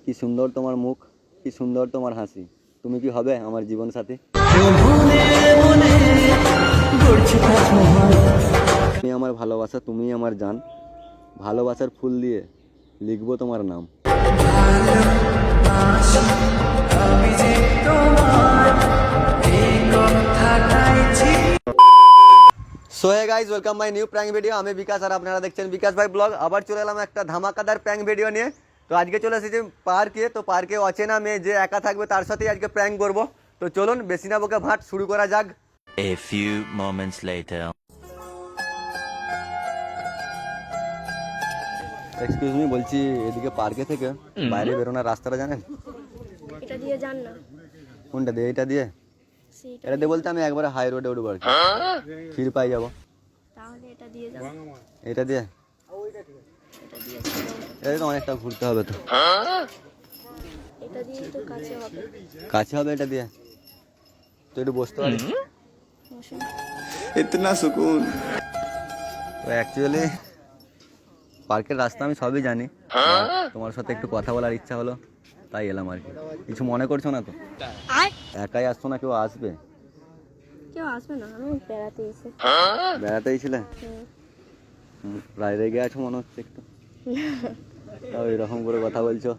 কি সুন্দর তোমার মুখ, কি সুন্দর তোমার হাসি, তুমি কি হবে আমার জীবন সাথী? তুমি আমার ভালোবাসা, তুমি আমার জান, ভালোবাসার ফুল দিয়ে লিখবো তোমার নাম। So hey guys, welcome my new prank video. আমি বিকাশ আর আপনারা দেখছেন বিকাশ ভাই ব্লগ। আবার চলে এলাম একটা ধামাকাদার প্র্যাঙ্ক ভিডিও নিয়ে। তো আজকে চলে এসেছি পার্কে। তো পার্কে অচেনা মেয়ে যে একা থাকবে তার সাথেই আজকে প্র্যাঙ্ক করব। তো চলুন বেশি না বকে ভাট শুরু করা যাক। A few moments later. Excuse me, বলছি এদিকে পার্কে থেকে বাইরে বেরোনোর রাস্তাটা জানেন? এটা দিয়ে যান না। কোনটা দিয়ে? এটা দিয়ে? সেইটা এটা দিয়ে বলতে আমি একবারে হাই রোডে উঠবো আর কি, ফির পাই যাবো। তাহলে এটা দিয়ে যান। এটা দিয়ে? এটা দিয়ে যান। এটা তো অনেকটা ঘুরতে হবে। তো এটা দিয়ে তো কাছে হবে। কাছে হবে এটা দিয়ে? তো একটু বসতে পারি? বসুন। इतना सुकून। তো অ্যাকচুয়ালি পার্কের রাস্তা আমি সবই জানি, তোমার সাথে একটু কথা বলার ইচ্ছা হলো তাই এলাম আর কি। কিছু মনে করছো না তো? একাই আসছো না কেউ আসবে? কেউ আসবে না, আমি বেড়াতে এসে। বেড়াতে এসেছিলে? প্রায় রেগে আছো মনে হচ্ছে একটু। তাও এরকম করে কথা বলছো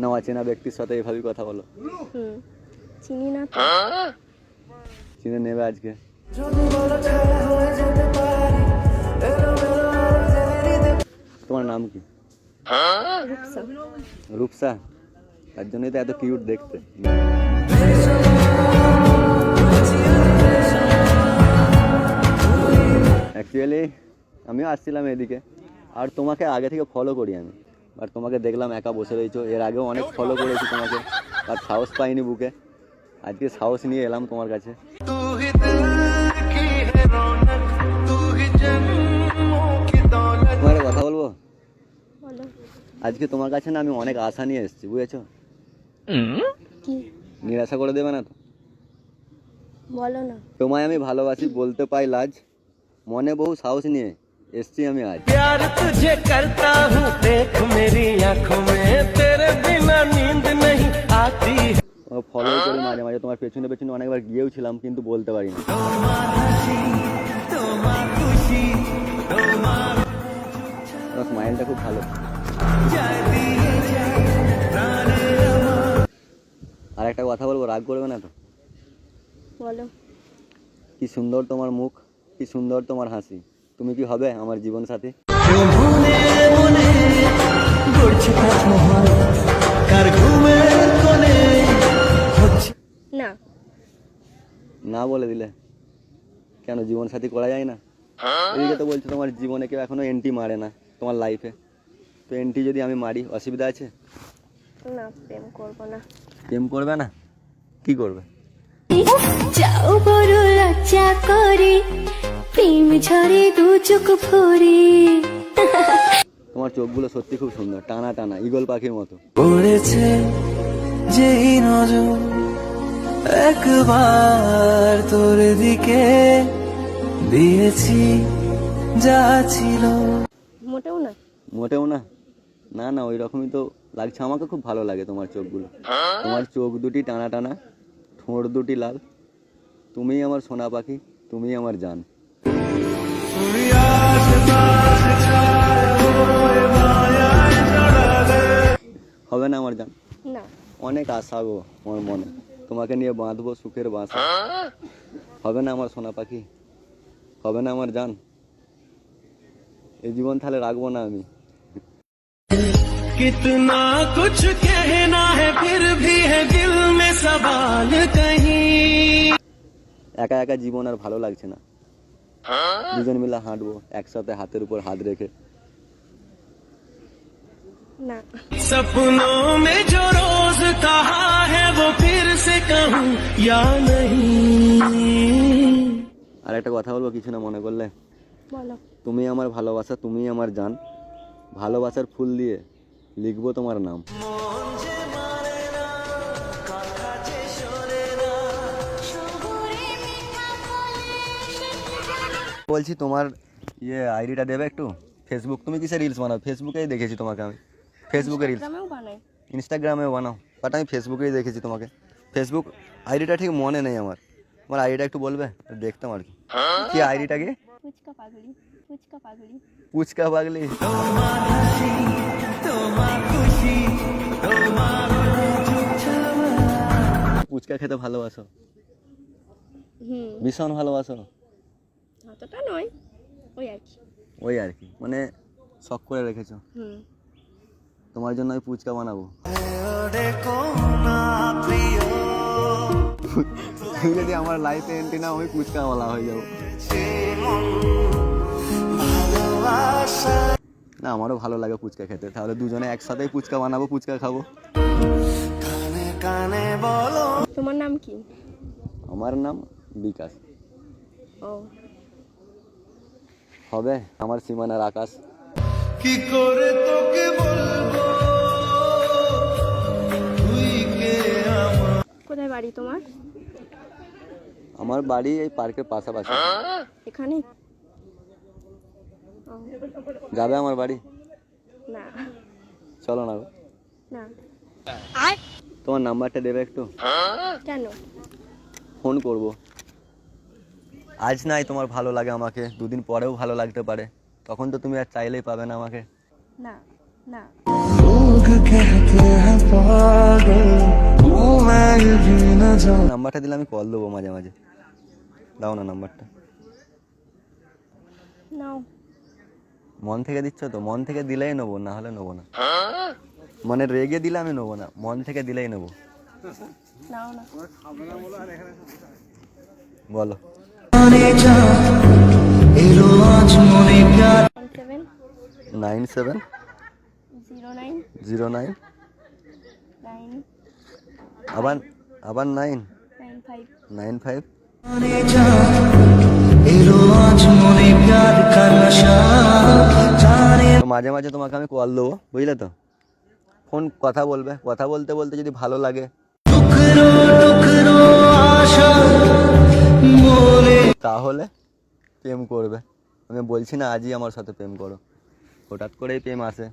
না, অচেনা ব্যক্তির সাথে এইভাবেই কথা বলো। চিনি না তো। চিনে নেবে আজকে। তোমার নাম কি? রূপসা। রূপসা? তার জন্যই তো এত কিউট দেখতে। অ্যাকচুয়ালি আমিও আসছিলাম এদিকে, আর তোমাকে আগে থেকে ফলো করি আমি, আর তোমাকে দেখলাম একা বসে রয়েছো। এর আগেও অনেক ফলো করেছি তোমাকে, আর সাহস পাইনি বুকে। আজকে সাহস নিয়ে এলাম তোমার কাছে। তোমার একটা কথা বলবো? বলো। আজকে তোমার কাছে না আমি অনেক আশা নিয়ে এসেছি, বুঝেছো? কি? নিরাশা করে দেবে না তো? বলো না। তোমায় আমি ভালোবাসি বলতে পাই লাজ, মনে বহু সাহস নিয়ে এসছি আমি আজ। प्यार तुझे करता हूँ देख मेरी आंखों में तेरे बिना नींद नहीं आती। তোমাকে ফলো করি মাঝে মাঝে, তোমার পেছনে পেছনে অনেকবার গিয়েও ছিলাম কিন্তু বলতে পারিনি। তোমার স্মাইলটা খুব ভালো। আর একটা কথা বলবো, রাগ করবে না তো? বলো। কি সুন্দর তোমার মুখ, কি সুন্দর তোমার হাসি, তুমি কি হবে আমার জীবন সাথী? না। না বলে দিলে কেন? জীবন সাথী করা যায় না? এদিকে তো বলছো তোমার জীবনে কেউ এখনো এন্ট্রি মারে না তোমার লাইফে। তো এন্ট্রি যদি আমি মারি অসুবিধা আছে? না, প্রেম করবো না। প্রেম করবে না? কি করবে? যাও বড় লজ্জা করে প্রেম ঝরে দু চোখ ভরে। তোমার চোখগুলো সত্যি খুব সুন্দর, টানা টানা ঈগল পাখির মতো। পড়েছে যেই নজর একবার তোর দিকে দিয়েছি যা ছিল। মোটেও না। মোটেও না? না না, ওই রকমই তো লাগছে। আমাকে খুব ভালো লাগে তোমার চোখগুলো। তোমার চোখ দুটি টানা টানা, ঠোঁট দুটি লাল, তুমিই আমার সোনা পাখি, তুমিই আমার জান। হবে না আমার জান? না। অনেক আশা গো আমার মনে, তোমাকে নিয়ে বাঁধবো সুখের বাসা। হবে না আমার সোনা পাখি? হবে না আমার জান? এই জীবন তাহলে রাখবো না আমি। कितना कुछ कहना है फिर भी है दिल में सवाल कहीं। একা একা জীবন আর ভালো লাগছে না, দুজন মিলে হাঁটবো একসাথে হাতের উপর হাত রেখে। না। सपनों में जो रोज कहा है वो फिर से कहूँ या नहीं। আর একটা কথা বলবো, কিছু না মনে করলে? বলো। তুমি আমার ভালোবাসা, তুমি আমার জান, ভালোবাসার ফুল দিয়ে লিখবো তোমার নাম। বলছি তোমার আইডিটা দেবে একটু? ফেসবুক, তুমি কিসে রিলস বানাও? ফেসবুকেই দেখেছি তোমাকে আমি, ফেসবুকে রিলস। ইনস্টাগ্রামেও বানাই। ইনস্টাগ্রামে বানাও, বাট আমি ফেসবুকেই দেখেছি তোমাকে। ফেসবুক আইডিটা ঠিক মনে নেই আমার। আমার আইডিটা একটু বলবে, দেখতাম আর কি। কি আইডিটা কি? ফুচকা পাগলি, ফুচকা পাগলি। পুচকা পাগলি। পুচকা খেতে ভালোবাসো? ভীষণ ভালোবাসো? অতটা নয়, ওই আর কি। ওই আর কি, মানে শখ করে রেখেছো। তোমার জন্য আমি পুচকা বানাবো। তুমি যদি আমার লাইফে এন্ট্রি না, আমি পুচকা বলা হয়ে যাবো। না, আমারও ভালো লাগে পুচকা খেতে, তাহলে দুজনে একসাথেই পুচকা বানাবো, পুচকা খাবো। তোমার নাম কি? আমার নাম বিকাশ। ও, হবে আমার সীমানার আকাশ। কি করে তোকে বলবো তুই কে আমার। কোথায় বাড়ি তোমার? আমার বাড়ি এই পার্কের পাশাপাশি। এখানে? ও, যাবে আমার বাড়ি? না চলো না গো। না। তোমার নাম্বারটা দেবে একটু? কেন? ফোন করব। আজ নাই তোমার ভালো লাগে আমাকে, দুদিন পরেও ভালো লাগতে পারে, তখন তো তুমি আর চাইলেই পাবে না আমাকে। না না। নাম্বারটা দিলে আমি কল দেবো মাঝে মাঝে। দাও না নাম্বারটা। নাও। মন থেকে দিচ্ছ তো? মন থেকে দিলেই নেবো, না হলে নেবো না। মানে রেগে দিলে আমি নেবো না, মন থেকে দিলেই নেবো। নাও না। বলো। 97 97 09 09 9 আবার 9 95 95। তো মাঝে মাঝে তোমাকে আমি কল দেবো, বুঝলে তো? ফোন কথা বলবে, কথা বলতে বলতে যদি ভালো লাগে তাহলে প্রেম করবে। আমি বলছি না আজই আমার সাথে প্রেম করো, হঠাৎ করেই প্রেম আসে।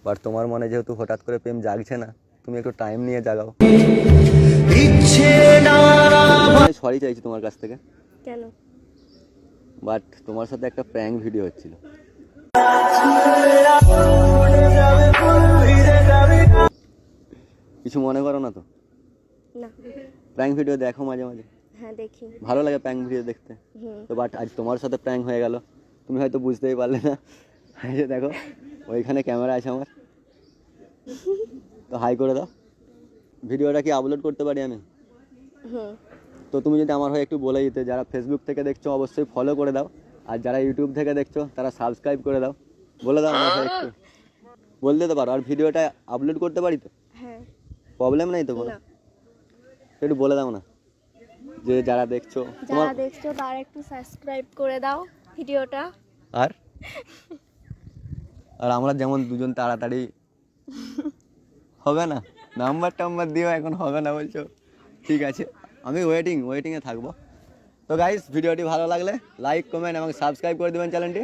বাট তোমার মনে যেহেতু হঠাৎ করে প্রেম জাগছে না, তুমি একটু টাইম নিয়ে জাগাও। সরি চাইছি তোমার কাছ থেকে। কেন? বাট তোমার সাথে একটা প্র্যাঙ্ক ভিডিও হচ্ছিল। কিছু মনে করো না তো? না। প্র্যাঙ্ক ভিডিও দেখো মাঝে মাঝে? হ্যাঁ দেখি। ভালো লাগে প্র্যাঙ্ক ভিডিও দেখতে। তো বাট আজ তোমার সাথে প্র্যাঙ্ক হয়ে গেল, তুমি হয়তো বুঝতেই পারলে না। এই যে দেখো, ওইখানে ক্যামেরা আছে আমার, তো হাই করে দাও। ভিডিওটা কি আপলোড করতে পারি আমি? তো তুমি যদি আমার হয়ে একটু বলে দিতে, যারা ফেসবুক থেকে দেখছো অবশ্যই ফলো করে দাও, আর যারা ইউটিউব থেকে দেখছো তারা সাবস্ক্রাইব করে দাও। বলে দাও আমার হয়ে একটু, বলতে তো পারো। আর ভিডিওটা আপলোড করতে পারি তো? হ্যাঁ। প্রবলেম নেই তো কোনো? না। একটু বলে দাও না, যে যারা দেখছো তোমার। যারা দেখছো তারা একটু সাবস্ক্রাইব করে দাও ভিডিওটা। আর আর আমরা যেমন দুজন তাড়াতাড়ি হবে না, নাম্বার টাম্বার দিও, এখন হবে না বলছো? ঠিক আছে, আমি ওয়েটিংয়ে থাকবো। তো গাইস, ভিডিওটি ভালো লাগলে লাইক, কমেন্ট এবং সাবস্ক্রাইব করে দেবেন চ্যানেলটি।